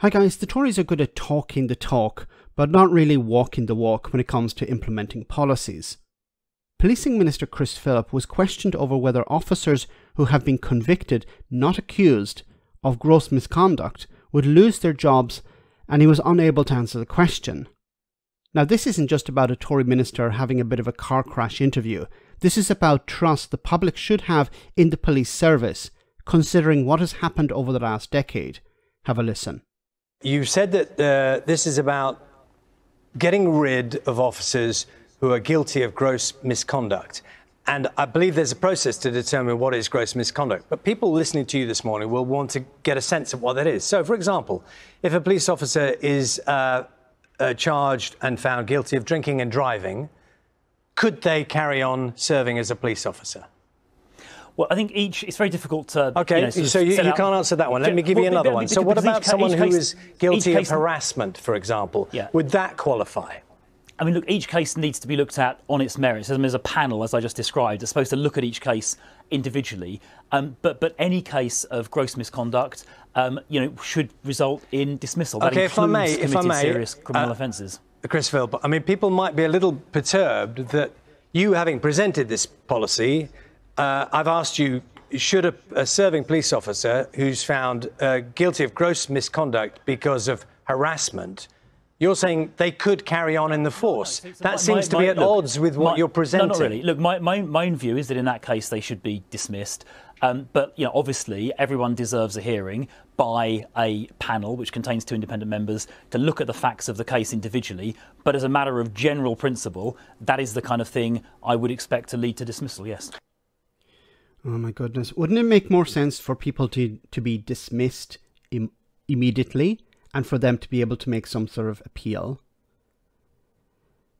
Hi guys, the Tories are good at talking the talk, but not really walking the walk when it comes to implementing policies. Policing Minister Chris Philp was questioned over whether officers who have been convicted, not accused, of gross misconduct would lose their jobs, and he was unable to answer the question. Now, this isn't just about a Tory minister having a bit of a car crash interview. This is about trust the public should have in the police service, considering what has happened over the last decade. Have a listen. You said that this is about getting rid of officers who are guilty of gross misconduct. And I believe there's a process to determine what is gross misconduct. But people listening to you this morning will want to get a sense of what that is. So, for example, if a police officer is charged and found guilty of drinking and driving, could they carry on serving as a police officer? Well, I think it's very difficult to... OK, so you can't answer that one. Let me give you another one. So what about someone who is guilty of harassment, for example? Yeah. Would that qualify? I mean, look, each case needs to be looked at on its merits. There's a panel, as I just described, that's supposed to look at each case individually. But any case of gross misconduct, should result in dismissal. That includes committed serious criminal offences. Chris Philp, I mean, people might be a little perturbed that you, having presented this policy, I've asked you, should a serving police officer who's found guilty of gross misconduct because of harassment, you're saying they could carry on in the force. That seems to be at odds with what you're presenting. No, not really. Look, my own view is that in that case they should be dismissed. But obviously everyone deserves a hearing by a panel which contains 2 independent members to look at the facts of the case individually. But as a matter of general principle, that is the kind of thing I would expect to lead to dismissal, yes. Oh my goodness. Wouldn't it make more sense for people to be dismissed immediately and for them to be able to make some sort of appeal?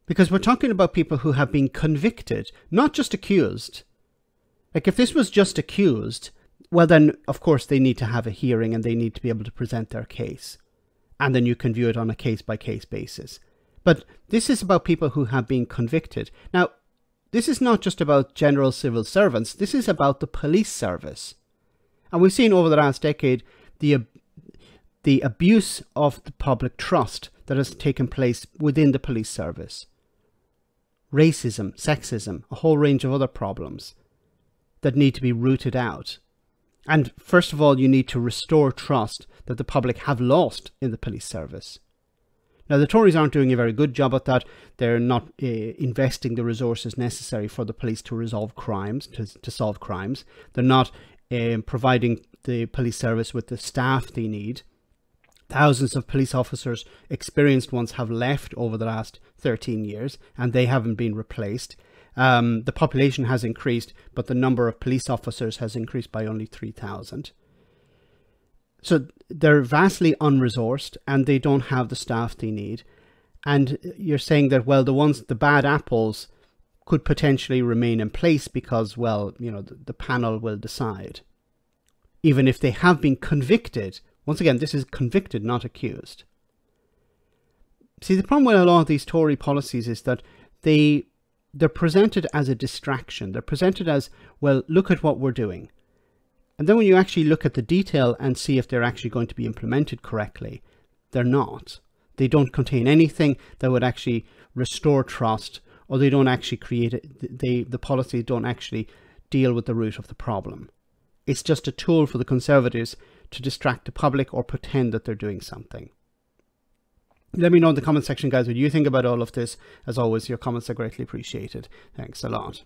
Because we're talking about people who have been convicted, not just accused. Like, if this was just accused, well then, of course, they need to have a hearing and they need to be able to present their case. And then you can view it on a case-by-case basis. But this is about people who have been convicted. Now, this is not just about general civil servants. This is about the police service. And we've seen over the last decade the abuse of the public trust that has taken place within the police service. Racism, sexism, a whole range of other problems that need to be rooted out. And first of all, you need to restore trust that the public have lost in the police service. Now, the Tories aren't doing a very good job at that. They're not investing the resources necessary for the police to resolve crimes, to solve crimes. They're not providing the police service with the staff they need. Thousands of police officers, experienced ones, have left over the last 13 years, and they haven't been replaced. The population has increased, but the number of police officers has increased by only 3,000. So they're vastly unresourced and they don't have the staff they need. And you're saying that, well, the bad apples could potentially remain in place because, well, the panel will decide. Even if they have been convicted. Once again, this is convicted, not accused. See, the problem with a lot of these Tory policies is that they're presented as a distraction. They're presented as, well, look at what we're doing. And then when you actually look at the detail and see if they're actually going to be implemented correctly, they're not. They don't contain anything that would actually restore trust, or they don't actually the policies don't actually deal with the root of the problem. It's just a tool for the Conservatives to distract the public or pretend that they're doing something. Let me know in the comment section, guys, what you think about all of this. As always, your comments are greatly appreciated. Thanks a lot.